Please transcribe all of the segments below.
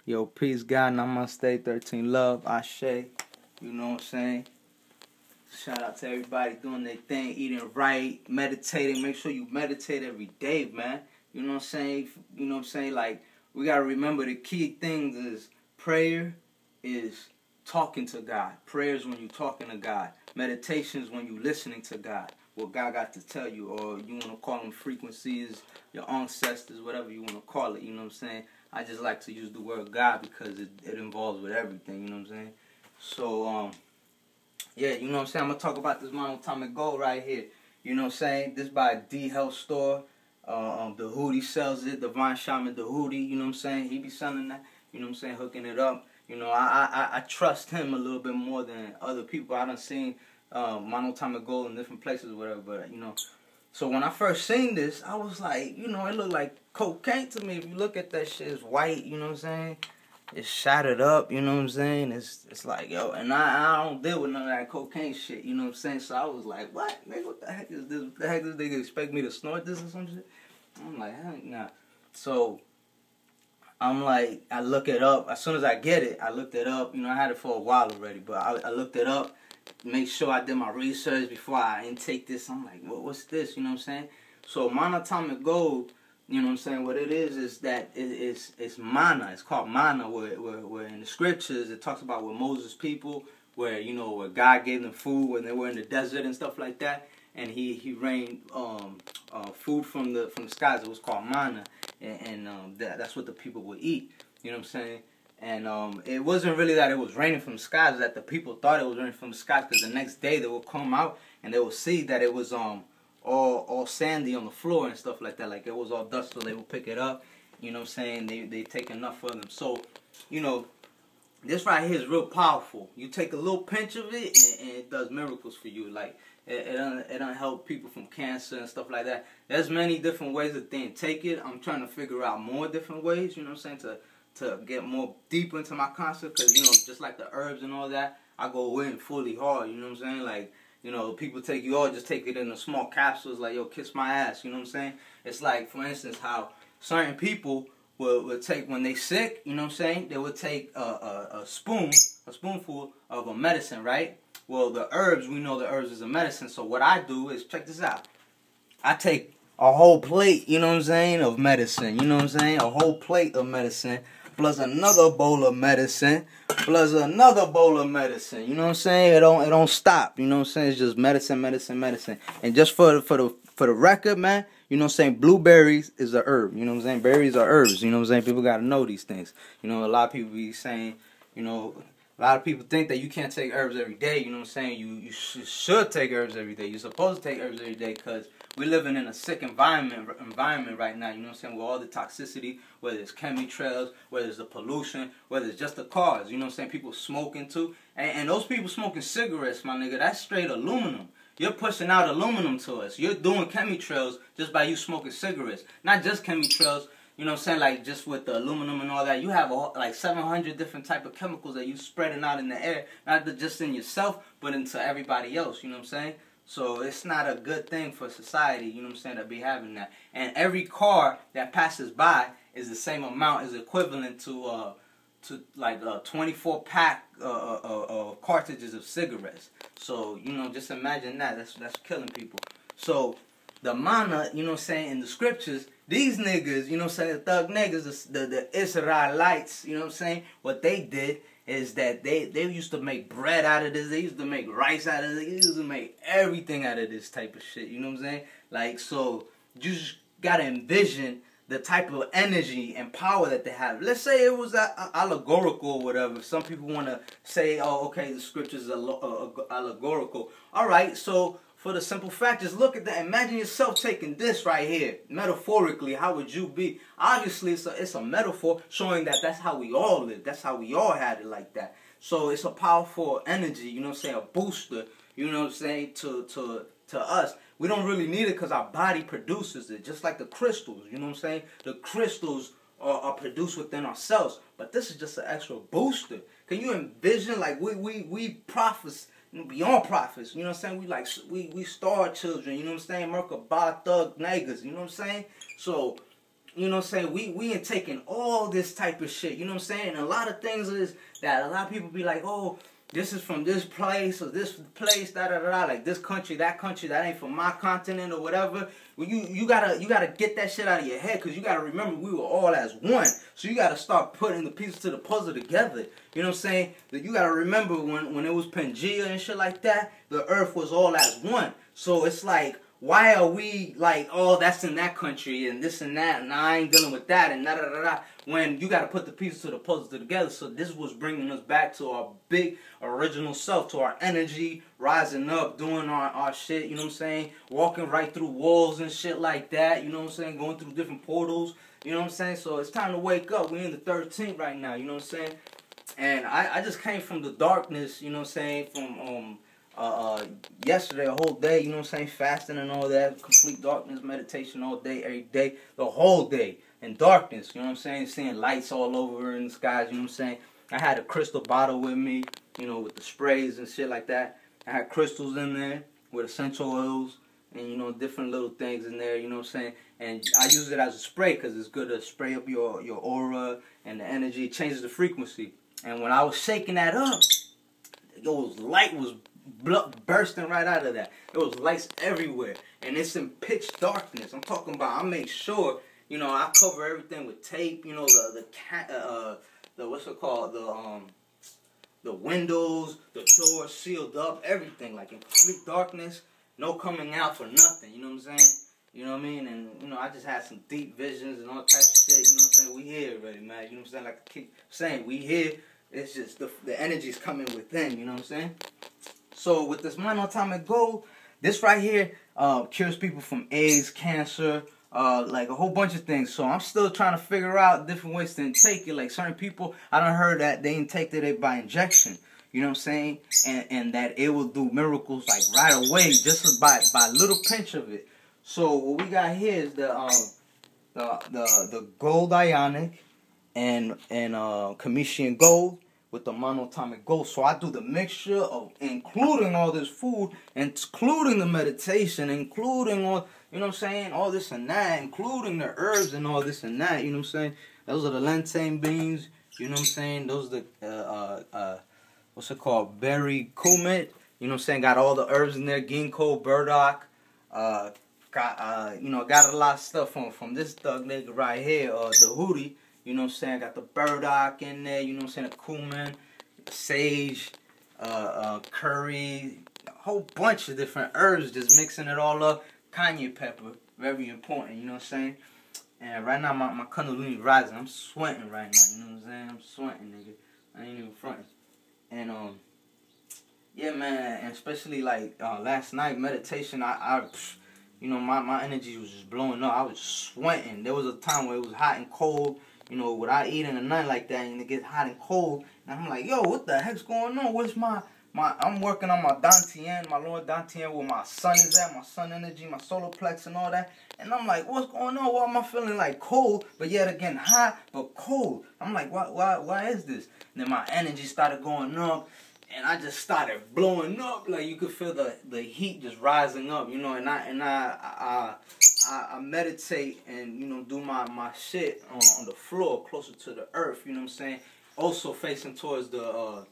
Yo, peace, God, namaste, 13 love, ashe, you know what I'm saying? Shout out to everybody doing their thing, eating right, meditating. Make sure you meditate every day, man. You know what I'm saying? You know what I'm saying? Like, we got to remember the key things is prayer is talking to God. Prayer is when you're talking to God. Meditation is when you're listening to God. What God got to tell you, or you want to call them frequencies, your ancestors, whatever you want to call it, you know what I'm saying? I just like to use the word God because it involves with everything, you know what I'm saying? So, yeah, you know what I'm saying? I'm going to talk about this MoNo-AToMik GOLD right here. You know what I'm saying? This by D Health Store. The Hootie sells it. Divine Shaman The Hootie, you know what I'm saying? He be selling that, you know what I'm saying? Hooking it up. You know, I trust him a little bit more than other people. I done seen MoNo-AToMik GOLD in different places or whatever, but, you know. So when I first seen this, I was like, you know, it looked like cocaine to me. If you look at that shit, it's white, you know what I'm saying? It's shattered up, you know what I'm saying? It's like, yo, and I don't deal with none of that cocaine shit, you know what I'm saying? So I was like, what? Nigga, what the heck is this? What the heck does they expect me to snort this or some shit? I'm like, heck nah. So I'm like, I look it up. As soon as I get it, I looked it up. You know, I had it for a while already, but I looked it up, make sure I did my research before I intake this. I'm like, what's this? You know what I'm saying? So MoNo-AToMik GOLD, you know what I'm saying? What it is that it's mana. It's called mana. Where in the scriptures it talks about with Moses' people, where you know where God gave them food when they were in the desert and stuff like that, and he rained food from the skies. It was called mana, and that's what the people would eat. You know what I'm saying? And it wasn't really that it was raining from the skies. That the people thought it was raining from the skies, because the next day they would come out and they would see that it was all sandy on the floor and stuff like that. Like it was all dust, so they would pick it up. You know what I'm saying? They take enough for them. So, you know, this right here is real powerful. You take a little pinch of it and it does miracles for you. Like it don't help people from cancer and stuff like that. There's many different ways that they take it. I'm trying to figure out more different ways, you know what I'm saying, to get more deep into my concept, because, you know, just like the herbs and all that, I go in fully hard, you know what I'm saying? Like, you know, people take you all, just take it in the small capsules, like, yo, kiss my ass, you know what I'm saying? It's like, for instance, how certain people would take, when they sick, you know what I'm saying, they would take a spoonful of a medicine, right? Well, the herbs, we know the herbs is a medicine, so what I do is, check this out, I take a whole plate, you know what I'm saying, of medicine, you know what I'm saying, a whole plate of medicine, plus another bowl of medicine, plus another bowl of medicine. You know what I'm saying? It don't stop. You know what I'm saying? It's just medicine, medicine, medicine. And just for the record, man, you know what I'm saying? Blueberries is a herb. You know what I'm saying? Berries are herbs. You know what I'm saying? People gotta know these things. You know, a lot of people be saying, you know, a lot of people think that you can't take herbs every day. You know what I'm saying? You should take herbs every day. You're supposed to take herbs every day, because we're living in a sick environment right now. You know what I'm saying? With all the toxicity, whether it's chemtrails, whether it's the pollution, whether it's just the cars. You know what I'm saying? People smoking too. And those people smoking cigarettes, my nigga, that's straight aluminum. You're pushing out aluminum to us. You're doing chemtrails just by you smoking cigarettes. Not just chemtrails. You know what I'm saying? Like, just with the aluminum and all that, you have like 700 different type of chemicals that you spreading out in the air, not just in yourself, but into everybody else. You know what I'm saying? So it's not a good thing for society, you know what I'm saying, to be having that. And every car that passes by is the same amount, is equivalent to like 24 pack cartridges of cigarettes. So, you know, just imagine that. That's killing people. So the mana, you know what I'm saying, in the scriptures, these niggas, you know what I'm saying, the thug niggas, the Israelites, you know what I'm saying, what they did is that they used to make bread out of this, they used to make rice out of this, they used to make everything out of this type of shit, you know what I'm saying? Like, so, you just gotta envision the type of energy and power that they have. Let's say it was allegorical or whatever. Some people want to say, oh, okay, the scriptures are allegorical. All right, so for the simple fact, just look at that. Imagine yourself taking this right here. Metaphorically, how would you be? Obviously, it's a metaphor showing that that's how we all live. That's how we all had it like that. So it's a powerful energy, you know what I'm saying, a booster, you know what I'm saying, to us. We don't really need it because our body produces it, just like the crystals, you know what I'm saying? The crystals are produced within ourselves, but this is just an extra booster. Can you envision, like, we prophets, beyond prophets, you know what I'm saying? We star children, you know what I'm saying? Merkabah thug niggas, you know what I'm saying? So you know what I'm saying, we ain't taking all this type of shit, you know what I'm saying? And a lot of things is that a lot of people be like, oh, this is from this place or this place, da-da-da-da, like this country, that ain't from my continent or whatever. Well, you gotta get that shit out of your head, because you gotta remember we were all as one. So you gotta start putting the pieces to the puzzle together. You know what I'm saying? That you gotta remember when it was Pangea and shit like that, the earth was all as one. So it's like, why are we like, oh, that's in that country and this and that, and I ain't dealing with that and da-da-da-da, when you got to put the pieces to the puzzle together. So this was bringing us back to our big original self, to our energy, rising up, doing our shit, you know what I'm saying, walking right through walls and shit like that, you know what I'm saying, going through different portals, you know what I'm saying. So it's time to wake up. We're in the 13th right now, you know what I'm saying. And I just came from the darkness, you know what I'm saying, from yesterday, a whole day, you know what I'm saying, fasting and all that, complete darkness, meditation all day, every day, the whole day, in darkness, you know what I'm saying, seeing lights all over in the skies, you know what I'm saying. I had a crystal bottle with me, you know, with the sprays and shit like that. I had crystals in there with essential oils and, you know, different little things in there, you know what I'm saying. And I use it as a spray because it's good to spray up your aura and the energy. It changes the frequency. And when I was shaking that up, light was bursting right out of that. There was lights everywhere, and it's in pitch darkness. I'm talking about, I make sure, you know, I cover everything with tape, you know, the what's it called, the windows, the doors sealed up, everything, like in complete darkness, no coming out for nothing, you know what I'm saying? You know what I mean? And, you know, I just had some deep visions and all types of shit, you know what I'm saying? We here already, man, you know what I'm saying? Like I keep saying, we here. It's just the energy's coming within, you know what I'm saying? So with this MoNo-AToMik GOLD, this right here cures people from AIDS, cancer, like a whole bunch of things. So I'm still trying to figure out different ways to intake it. Like certain people, I done heard that they intake it by injection. You know what I'm saying? And that it will do miracles like right away, just by a little pinch of it. So what we got here is the gold ionic and Commission gold with the MoNo-AToMik GOLD. So I do the mixture of including all this food, including the meditation, including all, you know what I'm saying, all this and that, including the herbs and all this and that, you know what I'm saying. Those are the plantain beans, you know what I'm saying. Those are the what's it called, berry kumit, you know what I'm saying. Got all the herbs in there, ginkgo, burdock. You know, got a lot of stuff from this thug nigga right here, the hootie. You know what I'm saying? Got the burdock in there, you know what I'm saying? The cumin, sage, curry, a whole bunch of different herbs, just mixing it all up. Cayenne pepper, very important, you know what I'm saying? And right now, my kundalini rising. I'm sweating right now, you know what I'm saying? I'm sweating, nigga. I ain't even fronting. And, yeah, man, and especially, like, last night, meditation, you know, my energy was just blowing up. I was sweating. There was a time where it was hot and cold, you know, without eating a night like that, and it gets hot and cold, and I'm like, yo, what the heck's going on? Where's I'm working on my Dantian, my lower Dantian, where my sun is at, my sun energy, my solar plex and all that, and I'm like, what's going on? Why am I feeling like cold, but yet again hot, but cold? I'm like, why is this? And then my energy started going up, and I just started blowing up, like you could feel the heat just rising up, you know, and I meditate and, you know, do my shit on the floor closer to the earth, you know what I'm saying? Also facing towards the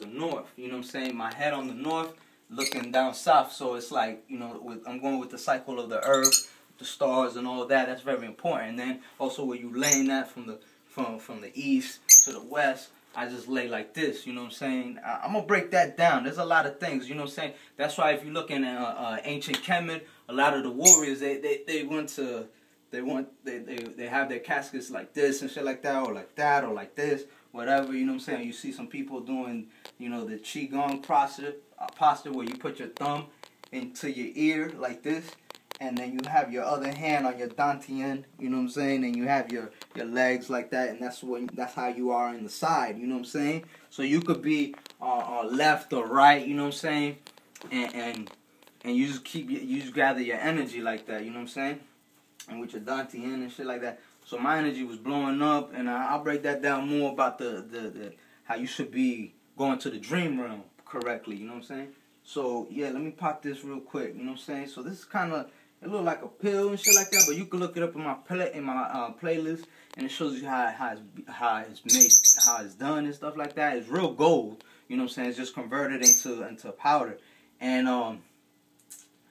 north, you know what I'm saying? My head on the north, looking down south, so it's like, you know, I'm going with the cycle of the earth, the stars and all that. That's very important. And then also where you laying that from the east to the west, I just lay like this, you know what I'm saying? I'm going to break that down. There's a lot of things, you know what I'm saying? That's why if you look in ancient Kemet, a lot of the warriors, they have their caskets like this and shit like that, or like that, or like this, whatever, you know what I'm saying? You see some people doing, you know, the Qigong posture where you put your thumb into your ear like this, and then you have your other hand on your dantian, you know what I'm saying, and you have your legs like that, and that's how you are in the side, you know what I'm saying. So you could be left or right, you know what I'm saying, and you just gather your energy like that, you know what I'm saying, and with your dantian and shit like that. So my energy was blowing up, and I'll break that down more about the how you should be going to the dream realm correctly, you know what I'm saying. So yeah, let me pop this real quick, you know what I'm saying. So this is kind of It look like a pill and shit like that, but you can look it up in my playlist, and it shows you how it's made, how it's done and stuff like that. It's real gold, you know what I'm saying? It's just converted into powder, and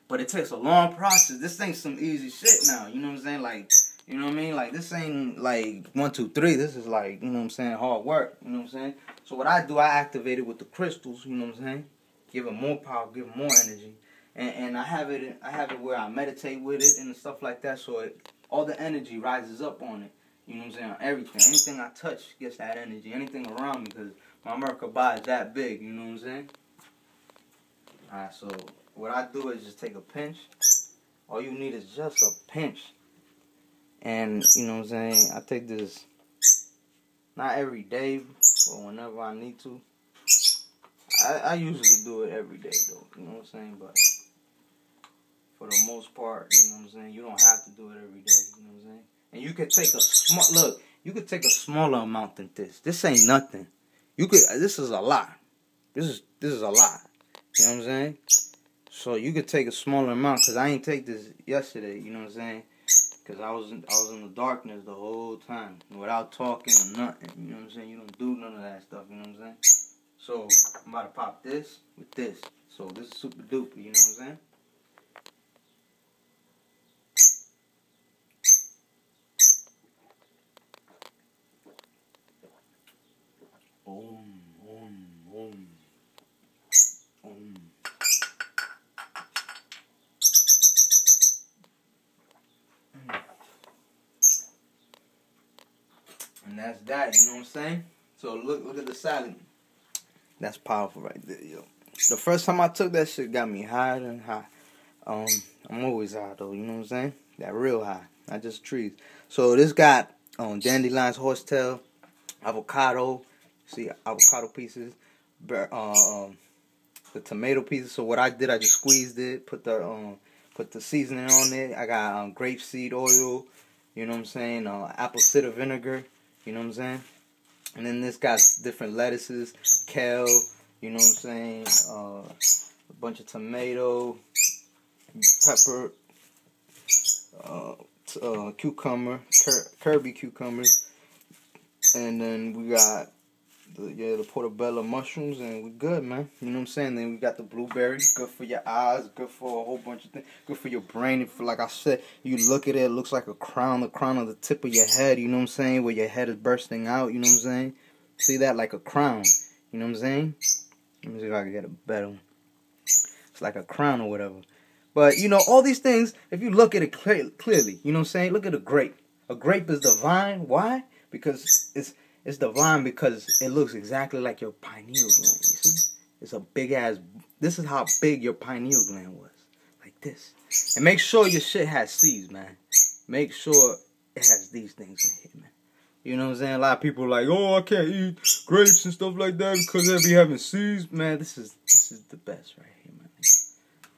but it takes a long process. This ain't some easy shit now, you know what I'm saying? Like, you know what I mean? Like, this ain't like 1, 2, 3. This is like, you know what I'm saying, hard work, you know what I'm saying? So what I do, I activate it with the crystals, you know what I'm saying? Give it more power, give it more energy. And I have it where I meditate with it and stuff like that, so all the energy rises up on it. You know what I'm saying? Everything. Anything I touch gets that energy. Anything around me, because my Merkaba is that big, you know what I'm saying? Alright, so what I do is just take a pinch. All you need is just a pinch. And, you know what I'm saying, I take this, not every day, but whenever I need to. I usually do it every day, though, you know what I'm saying? But for the most part, you know what I'm saying, you don't have to do it every day, you know what I'm saying? And you could take you could take a smaller amount than this. This ain't nothing. This is a lot. This is a lot. You know what I'm saying? So you could take a smaller amount, because I ain't take this yesterday, you know what I'm saying? Because I was in the darkness the whole time, without talking or nothing, you know what I'm saying? You don't do none of that stuff, you know what I'm saying? So I'm about to pop this with this. So this is super duper, you know what I'm saying? And that's that, you know what I'm saying? So look at the salad. That's powerful right there, yo. The first time I took that shit got me higher than high. I'm always high though, you know what I'm saying? That real high, not just trees. So this got dandelions, horsetail, avocado. See, avocado pieces, the tomato pieces. So what I did, I just squeezed it, put the seasoning on it. I got grapeseed oil, you know what I'm saying? Apple cider vinegar, you know what I'm saying? And then this got different lettuces, kale, you know what I'm saying? A bunch of tomato, pepper, cucumber, Kirby cucumbers, and then we got the portobello mushrooms, and we good, man. You know what I'm saying? Then we got the blueberry, good for your eyes, good for a whole bunch of things, good for your brain. And for, like I said, you look at it, it looks like a crown, the crown on the tip of your head, you know what I'm saying? Where your head is bursting out, you know what I'm saying? See that? Like a crown, you know what I'm saying? Let me see if I can get a better one. It's like a crown or whatever. But, you know, all these things, if you look at it clearly, you know what I'm saying? Look at a grape. A grape is divine. Why? Because it's divine because it looks exactly like your pineal gland, you see? It's a big-ass... This is how big your pineal gland was. Like this. And make sure your shit has seeds, man. Make sure it has these things in here, man. You know what I'm saying? A lot of people are like, oh, I can't eat grapes and stuff like that because they be having seeds. Man, this is the best right here, man.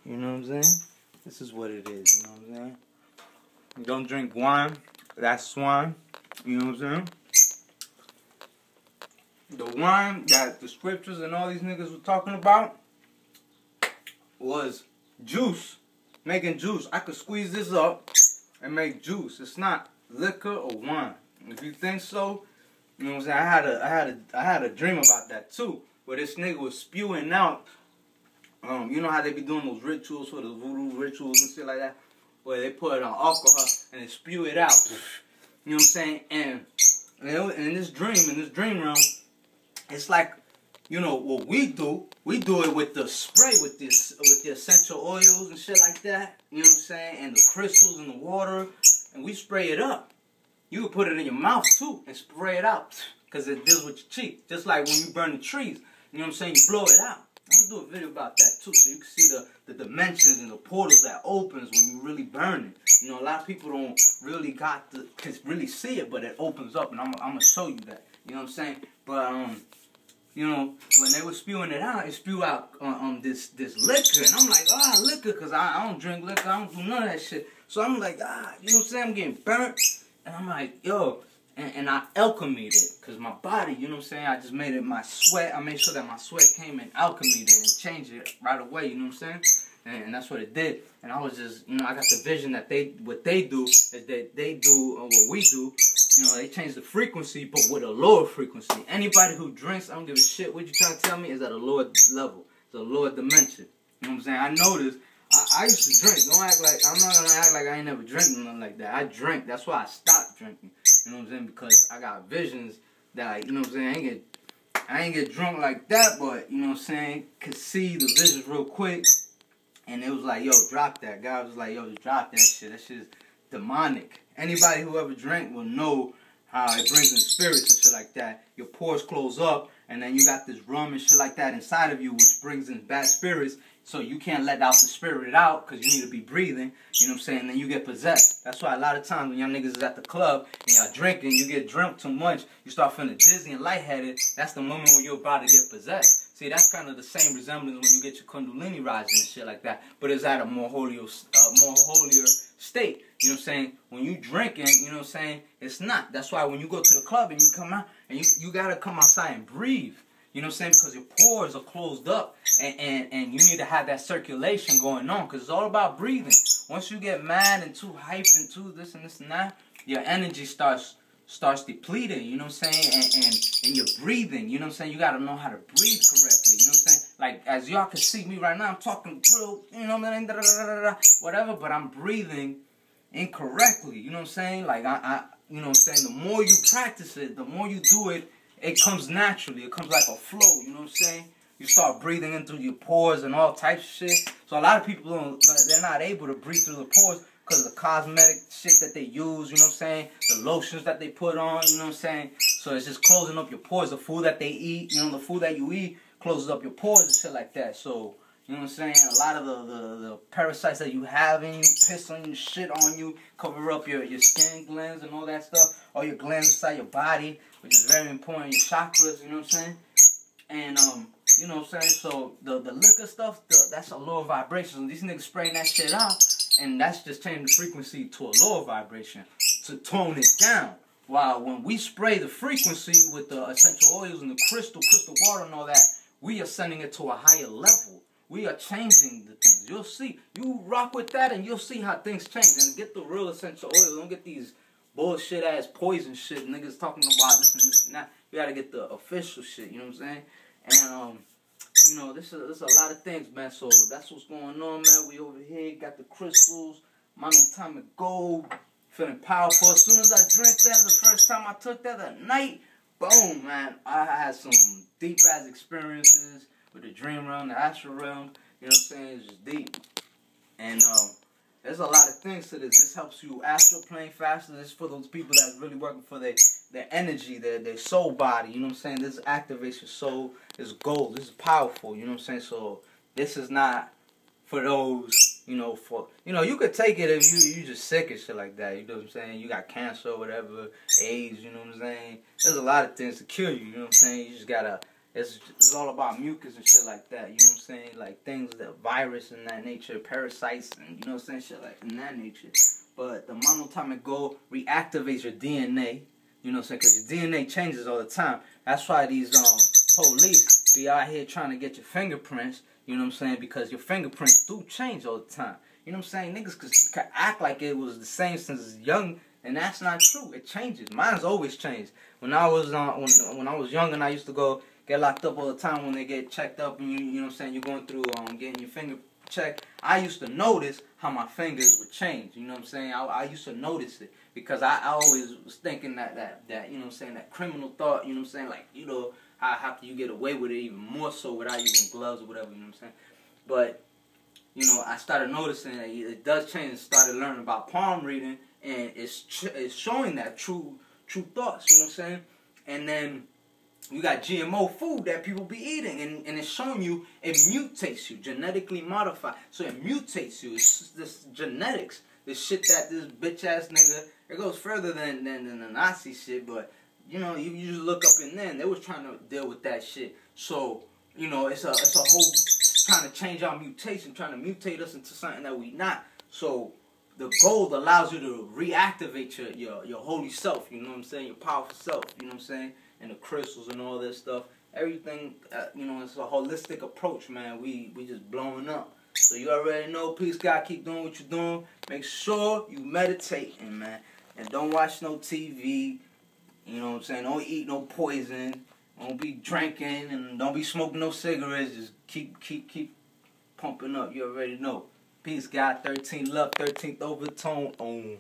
You know what I'm saying? This is what it is, you know what I'm saying? You don't drink wine. That's swine. You know what I'm saying? The wine that the scriptures and all these niggas were talking about was juice. Making juice. I could squeeze this up and make juice. It's not liquor or wine. If you think so, you know what I'm saying? I had a dream about that too, where this nigga was spewing out. You know how they be doing those rituals for the voodoo rituals and shit like that, where they put it on alcohol and they spew it out. You know what I'm saying? And in this dream realm, it's like, you know what we do it with the spray, with the essential oils and shit like that. You know what I'm saying? And the crystals in the water, and we spray it up. You can put it in your mouth too and spray it out, because it deals with your cheek. Just like when you burn the trees, you know what I'm saying? You blow it out. I'm gonna do a video about that too, so you can see the dimensions and the portals that opens when you really burn it. You know, a lot of people don't really can really see it, but it opens up, and I'm gonna show you that. You know what I'm saying? But you know, when they were spewing it out, it spewed out this liquor, and I'm like, liquor, because I don't drink liquor, I don't do none of that shit. So I'm like, you know what I'm saying? I'm getting burnt, and I'm like, yo. And I alchemied it, because my body, you know what I'm saying, I just made it my sweat. I made sure that my sweat came and alchemied it and changed it right away, you know what I'm saying? And that's what it did. And I was just, I got the vision that what they do is that they do what we do. They change the frequency, but with a lower frequency. Anybody who drinks, I don't give a shit what you trying to tell me, is at a lower level. It's a lower dimension. You know what I'm saying? I noticed, I used to drink. I'm not going to act like I ain't never drank nothing like that. I drink. That's why I stopped drinking. You know what I'm saying? Because I got visions that, you know what I'm saying, I ain't get drunk like that, but, you know what I'm saying, could see the visions real quick. And it was like, yo, drop that. God was like, yo, just drop that shit. That shit is demonic. Anybody who ever drank will know how it brings in spirits and shit like that. Your pores close up, and then you got this rum and shit like that inside of you, which brings in bad spirits. So you can't let out the spirit out because you need to be breathing. You know what I'm saying? And then you get possessed. That's why a lot of times when y'all niggas is at the club and y'all drinking, you get drunk too much, you start feeling dizzy and lightheaded. That's the moment when you're about to get possessed. See, that's kind of the same resemblance when you get your kundalini rising and shit like that. But it's at a more holier state. You know what I'm saying? When you drinking, you know what I'm saying? It's not. That's why when you go to the club and you come out, and you got to come outside and breathe. You know what I'm saying? Because your pores are closed up. And you need to have that circulation going on. Because it's all about breathing. Once you get mad and too hyped and too this and that, your energy starts depleting. You know what I'm saying? And you're breathing. You know what I'm saying? You got to know how to breathe correctly. You know what I'm saying? Like, as y'all can see me right now, I'm talking real, you know what I mean? Whatever. But I'm breathing incorrectly. You know what I'm saying? Like, you know what I'm saying? The more you practice it, the more you do it, it comes naturally. It comes like a flow. You know what I'm saying? You start breathing in through your pores and all types of shit. So a lot of people they're not able to breathe through the pores because of the cosmetic shit that they use. You know what I'm saying? The lotions that they put on. You know what I'm saying? So it's just closing up your pores. The food that they eat, the food that you eat closes up your pores and shit like that. So, you know what I'm saying? A lot of the parasites that you have in you, piss on you, shit on you, cover up your skin glands and all that stuff. All your glands inside your body, which is very important. Your chakras, you know what I'm saying? And, you know what I'm saying? So, the liquor stuff, that's a lower vibration. These niggas spraying that shit out, and that's just changing the frequency to a lower vibration to tone it down. While when we spray the frequency with the essential oils and the crystal water and all that, we are sending it to a higher level. We are changing the things. You'll see. You rock with that, and you'll see how things change. And get the real essential oils. Don't get these bullshit-ass poison shit niggas talking about this and this and that. You gotta get the official shit, you know what I'm saying? And, you know, this is a lot of things, man. So that's what's going on, man. We over here got the crystals, MoNo-AToMik GOLD, feeling powerful. As soon as I drank that, the first time I took that at night, boom, man. I had some deep-ass experiences with the dream realm, the astral realm. You know what I'm saying? It's just deep. And, there's a lot of things to this. This helps you astral plane faster. This is for those people that's really working for their energy, their soul body. You know what I'm saying? This activates your soul. It's gold. This is powerful. You know what I'm saying? So this is not for those, you could take it if you just sick and shit like that. You know what I'm saying? You got cancer or whatever, AIDS, you know what I'm saying? There's a lot of things to kill you, you know what I'm saying? You just gotta, it's all about mucus and shit like that, you know what I'm saying? Like things that virus and that nature, parasites and, you know what I'm saying, shit like in that nature. But the MoNo-AToMik GOLD reactivates your DNA, you know what I'm saying? Because your DNA changes all the time. That's why these police be out here trying to get your fingerprints, you know what I'm saying? Because your fingerprints do change all the time. You know what I'm saying? Niggas could act like it was the same since young, and that's not true. It changes. Mine's always changed. When I was when I was young and I used to go get locked up all the time when they get checked up and you know what I'm saying, you're going through getting your finger checked, I used to notice how my fingers would change. You know what I'm saying? I used to notice it because I always was thinking that you know what I'm saying, that criminal thought, you know what I'm saying, like, you know, how can you get away with it even more so without using gloves or whatever, you know what I'm saying? But, you know, I started noticing that it does change and started learning about palm reading, and it's showing that true thoughts, you know what I'm saying? And then you got GMO food that people be eating, and it's showing you it mutates you, genetically modified. So it mutates you. It's this genetics, this shit that this bitch-ass nigga, it goes further than the Nazi shit, but, you know, you just look up in there, and they was trying to deal with that shit. So, you know, it's a whole, trying to change our mutation, trying to mutate us into something that we not. So the gold allows you to reactivate your holy self, you know what I'm saying, your powerful self, you know what I'm saying, and the crystals and all this stuff. Everything, you know, it's a holistic approach, man. We just blowing up. So you already know. Peace, God. Keep doing what you're doing. Make sure you meditating, man. And don't watch no TV. You know what I'm saying? Don't eat no poison. Don't be drinking and don't be smoking no cigarettes. Just keep pumping up. You already know. Peace, God. 13 love, 13th overtone.